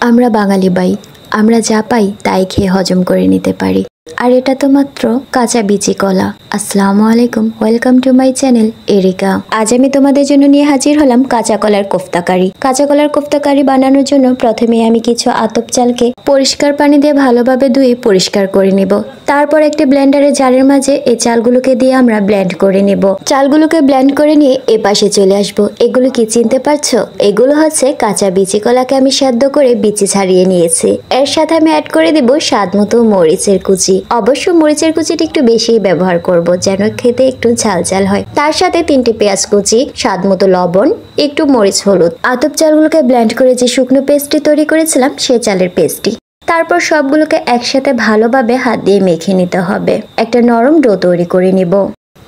আমরা বাঙালি বাই, আমরা যা পাই তাই খেয়ে হজম করে নিতে পারি। আর এটা তো মাত্র কাঁচা বিচি কলা। আসসালামু আলাইকুম, welcome to my channel areca. আজ আমি তোমাদের জন্য নিয়ে হাজির হলাম কাঁচা কলার কোফতা কারি। কাঁচা কলার কোফতা কারি বানানোর জন্য প্রথমে আমি কিছু আতপ চালকে পরিষ্কার পানি দিয়ে ভালোভাবে ধুয়ে পরিষ্কার করে নিব। তারপর একটি ব্লেন্ডারের জারের মাঝে এই চালগুলোকে দিয়ে আমরা ব্লেন্ড করে নিব। চালগুলোকে ব্লেন্ড করে নিয়ে এ পাশে চলে আসব। এগুলো কি চিনতে পারছো? এগুলো হচ্ছে কাঁচা বিচি কলাকে আমি সেদ্ধ করে বিচি ছাড়িয়ে নিয়েছি। এর সাথে আমি অ্যাড করে দিব স্বাদ মতো মরিচের কুচি। অবশ্য মরিচের কুচিটা একটু বেশি ব্যবহার করব যেন খেতে একটু ঝাল ঝাল হয়। তার সাথে 3টি পেঁয়াজ কুচি, স্বাদ মতো লবণ, একটু মরিচ হলুদ। আতপ চালগুলোকে ব্লেন্ড করে যে শুকনো পেস্টটি তৈরি করেছিলাম সে চালের পেস্টটি। তারপর সবগুলোকে একসাথে ভালোভাবে হাত দিয়ে মেখে নিতে হবে। একটা নরম ডো তৈরি করে নিব।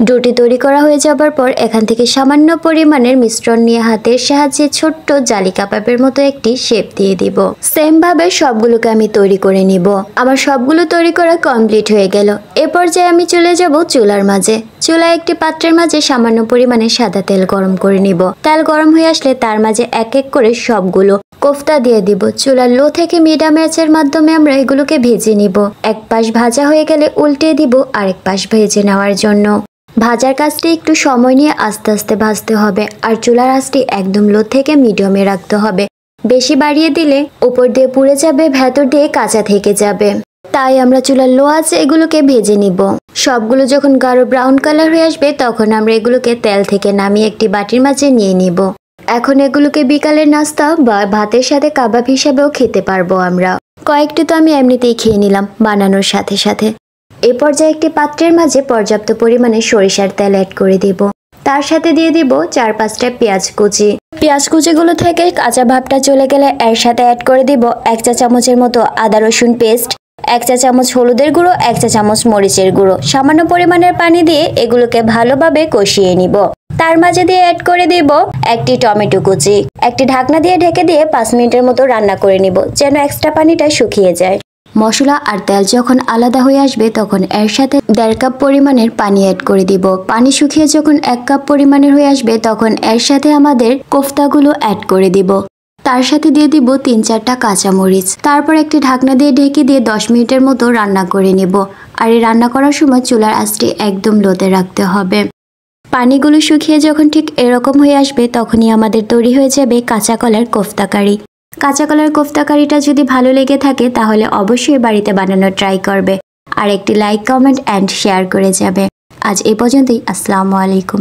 ডোটি তৈরি করা হয়ে যাবার পর এখান থেকে সামান্য পরিমাণের মিশ্রণ নিয়ে হাতের সাহায্যে ছোট্ট জালি কাবাবের মতো একটি শেপ দিয়ে দিব। সেম ভাবে সবগুলোকে আমি তৈরি করে নিব। আমার সবগুলো তৈরি করা কমপ্লিট হয়ে গেল। এ পর্যায়ে আমি চলে যাব চুলার মাঝে। চুলায় একটি পাত্রের মাঝে সামান্য পরিমাণে সাদা তেল গরম করে নিব। তেল গরম হয়ে আসলে তার মাঝে এক এক করে সবগুলো কোফতা দিয়ে দিব। চুলার লো থেকে মিডিয়াম আঁচের মাধ্যমে আমরা এগুলোকে ভেজে নিব। এক পাশ ভাজা হয়ে গেলে উল্টে দিব আরেক পাশ ভেজে নেওয়ার জন্য। ভাজার কাজটি একটু সময় নিয়ে আস্তে আস্তে ভাজতে হবে। আর চুলার আঁচটি একদম লো থেকে মিডিয়ামে রাখতে হবে। বেশি বাড়িয়ে দিলে উপর দিয়ে পুড়ে যাবে, ভেতর দিয়ে কাঁচা থেকে যাবে। তাই আমরা চুলার লো আঁচে এগুলোকে ভেজে নিব। সবগুলো যখন গাঢ় ব্রাউন কালার হয়ে আসবে তখন আমরা এগুলোকে তেল থেকে নামিয়ে একটি বাটির মাঝে নিয়ে নিব। এখন এগুলোকে বিকালের নাস্তা বা ভাতের সাথে কাবাব হিসাবেও খেতে পারবো আমরা। কয়েকটি তো আমি এমনিতেই খেয়ে নিলাম বানানোর সাথে সাথে। এ পর্যায়ে একটি পাত্রের মাঝে পর্যাপ্ত পরিমাণে সরিষার তেল অ্যাড করে দিব। তার সাথে দিয়ে দিব 4-5টা পেঁয়াজ কুচি। পেঁয়াজ কুচিগুলো থেকে কাঁচা ভাবটা চলে গেলে এর সাথে অ্যাড করে দিব 1 চা চামচের মতো আদা রসুন পেস্ট, 1 চা চামচ হলুদের গুঁড়ো, 1 চা চামচ মরিচের গুঁড়ো। সামান্য পরিমাণের পানি দিয়ে এগুলোকে ভালোভাবে কষিয়ে নিব। তার মাঝে দিয়ে অ্যাড করে দিব একটি টমেটো কুচি। একটি ঢাকনা দিয়ে ঢেকে দিয়ে 5 মিনিটের মতো রান্না করে নিব যেন এক্সট্রা পানিটা শুকিয়ে যায়। মশলা আর তেল যখন আলাদা হয়ে আসবে তখন এর সাথে 1.5 কাপ পরিমাণের পানি অ্যাড করে দিব। পানি শুকিয়ে যখন 1 কাপ পরিমাণের হয়ে আসবে তখন এর সাথে আমাদের কোফতাগুলো অ্যাড করে দিব। তার সাথে দিয়ে দিব 3-4টা কাঁচামরিচ। তারপর একটি ঢাকনা দিয়ে ঢেকে দিয়ে 10 মিনিটের মতো রান্না করে নিব। আর এই রান্না করার সময় চুলার আঁচটি একদম লোতে রাখতে হবে। পানিগুলো শুকিয়ে যখন ঠিক এরকম হয়ে আসবে তখনই আমাদের তৈরি হয়ে যাবে কাঁচা কলার কোফতা কারি। কাঁচা কলার কোফতা কারিটা যদি ভালো লেগে থাকে তাহলে অবশ্যই বাড়িতে বানানোর ট্রাই করবে। আর একটি লাইক, কমেন্ট অ্যান্ড শেয়ার করে যাবে। আজ এ পর্যন্তই। আসসালামু আলাইকুম।